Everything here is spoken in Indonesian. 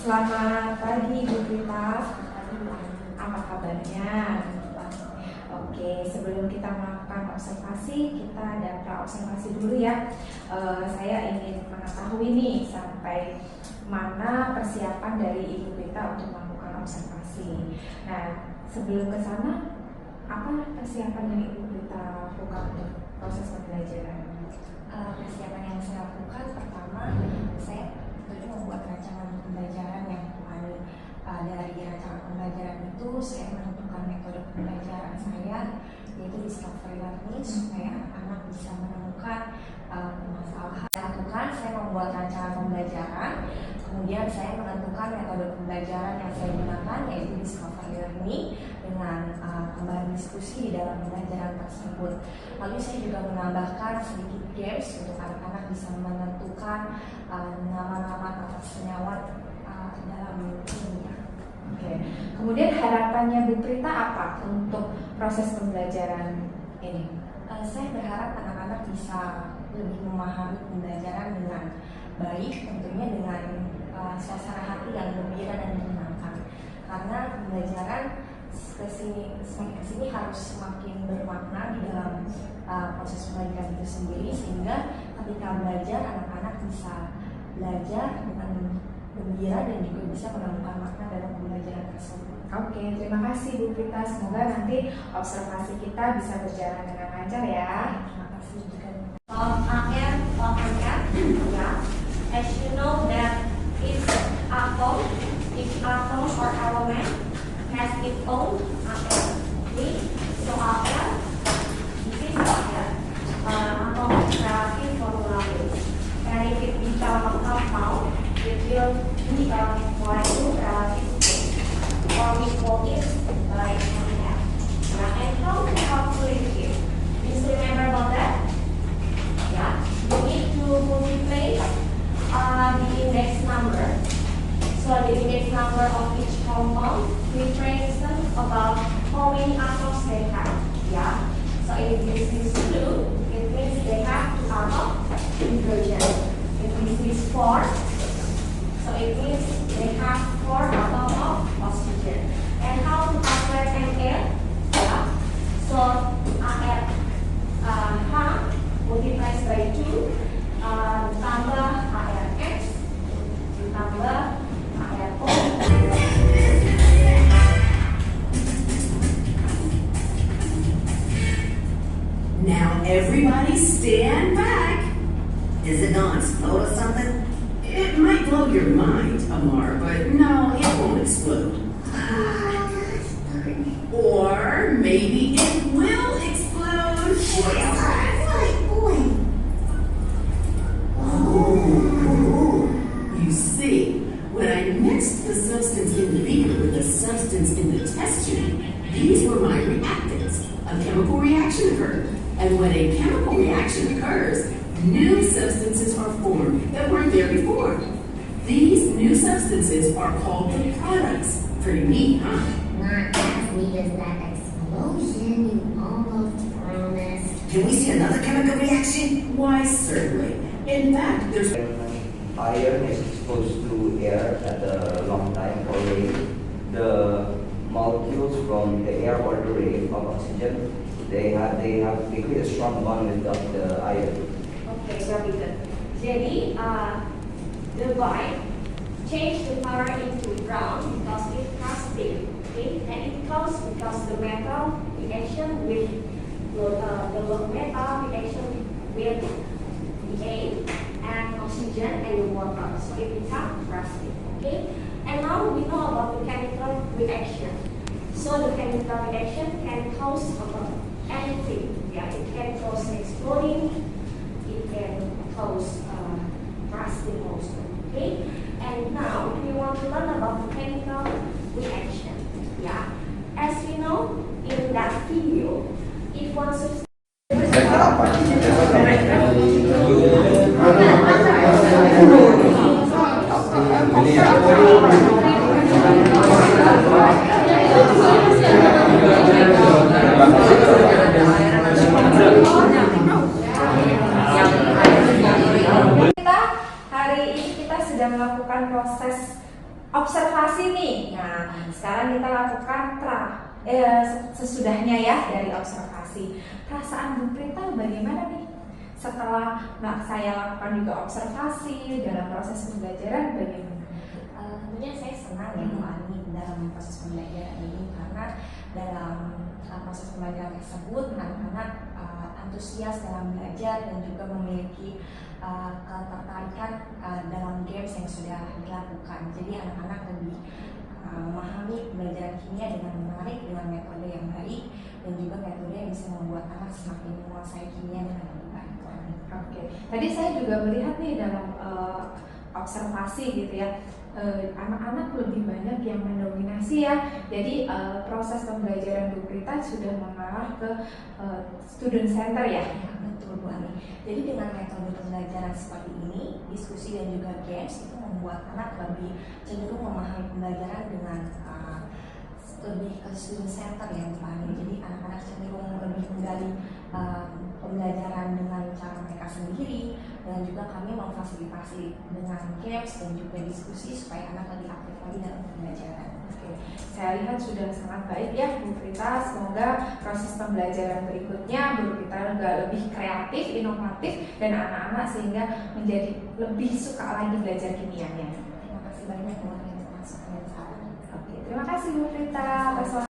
Selamat pagi Bu Prita. Apa kabarnya? Oke, sebelum kita melakukan observasi, kita ada pra-observasi dulu ya. Saya ingin mengetahui nih sampai mana persiapan dari Ibu Prita untuk melakukan observasi. Nah, sebelum ke sana, apa persiapan yang Ibu Prita lakukan untuk proses pembelajaran? Persiapan yang saya lakukan pertama, saya tentunya membuat rancangan pembelajaran yang menemani. Dari rancangan pembelajaran itu saya menentukan metode pembelajaran saya, yaitu discovery learning, supaya anak-anak bisa menemukan permasalahan. Saya membuat rancangan pembelajaran, kemudian saya menentukan metode pembelajaran yang saya gunakan, yaitu discovery learning dengan tambahan diskusi di dalam pembelajaran tersebut. Lalu saya juga menambahkan sedikit games untuk anak-anak bisa menentukan nama-nama tata senyawa dalam kimia. Oke. Kemudian harapannya Bu Prita apa untuk proses pembelajaran ini? Saya berharap anak-anak bisa lebih memahami pembelajaran dengan baik, tentunya dengan suasana hati yang gembira dan menyenangkan. Karena pembelajaran semakin kesini harus semakin bermakna di dalam proses pembelajaran itu sendiri, sehingga ketika belajar anak-anak bisa belajar dengan gembira dan juga bisa menemukan makna dalam pembelajaran tersebut. Oke, terima kasih Bu Prita. Semoga nanti observasi kita bisa berjalan dengan lancar ya. Terima kasih juga. As you know that each atom or element has its own atom. Okay, so this is atomic relative formula. And if it become a compound, it will be a molecule relative state, or we call it like MF. And how to calculate it? Please remember about that. Yeah, you need to multiply the index number. So the index number of each compound represents about how many atoms they have. Yeah. So if this is 2, it means they have 2 atoms of hydrogen. If this is 4, so it means they have 4 atoms of oxygen. And how to calculate NA? Yeah. So H multiplies by 2 ditambah ARX ditambah ARO. Now everybody stand back. Is it gonna explode or something? It might blow your mind, Amar, but no, it won't explode. Or maybe it will explode. You see, when I mixed the substance in the beaker with the substance in the test tube, these were my reactants. A chemical reaction occurred. And when a chemical reaction occurs, new substances are formed that weren't there before. These new substances are called the products. Pretty neat, huh? Not as neat as that explosion you almost promised. Can we see another chemical reaction? Why, certainly. In fact, there's... Iron is exposed to air at a long time already. The molecules from the air or the ray of oxygen, they create a strong bond with the iron. Okay, very good. Jadi the white change the color into brown because it's plastic. Okay, and it comes because the metal reaction with the metal reaction with the air and oxygen and the water, so it becomes plastic. Okay, and now we know about the chemical reaction. So the chemical reaction can cause anything. Yeah, it can cause exploding. It can cause rusting also. Okay, and now we want to learn about the chemical reaction. Yeah, as we know in that video, if one substance hari ini kita sedang melakukan proses observasi nih. Nah, sekarang kita lakukan sesudahnya ya dari observasi. Perasaan Bu Prita bagaimana nih? Setelah saya lakukan juga observasi dalam proses pembelajaran bagaimana? Tentunya saya senang ya Bu Ani dalam proses pembelajaran ini, karena dalam proses pembelajaran tersebut anak-anak antusias dalam belajar dan juga memiliki ketertarikan dalam games yang sudah dilakukan. Jadi anak-anak lebih memahami pembelajaran kimia dengan menarik, dengan metode yang baik, dan juga metode yang bisa membuat anak semakin menguasai kimia dengan lebih baik. Oke, tadi saya juga melihat nih dalam observasi gitu ya, anak-anak lebih banyak yang mendominasi ya. Jadi proses pembelajaran Bu Prita sudah mengarah ke student center ya. Betul Bu Ani. Jadi dengan metode pembelajaran seperti ini, diskusi dan juga games itu membuat anak lebih cenderung memahami pembelajaran dengan lebih ke student center ya Bu Ani. Jadi anak-anak cenderung lebih menggali pembelajaran dengan cara mereka sendiri, dan juga kami memfasilitasi dengan games dan juga diskusi supaya anak lebih aktif lagi dalam pembelajaran. Oke, saya lihat sudah sangat baik ya Bu Prita. Semoga proses pembelajaran berikutnya Bu Prita juga lebih kreatif, inovatif, dan anak-anak sehingga menjadi lebih suka lagi belajar kimianya. Terima kasih banyak Bu Ani atas masukan dan saran. Oke, terima kasih Bu Prita atas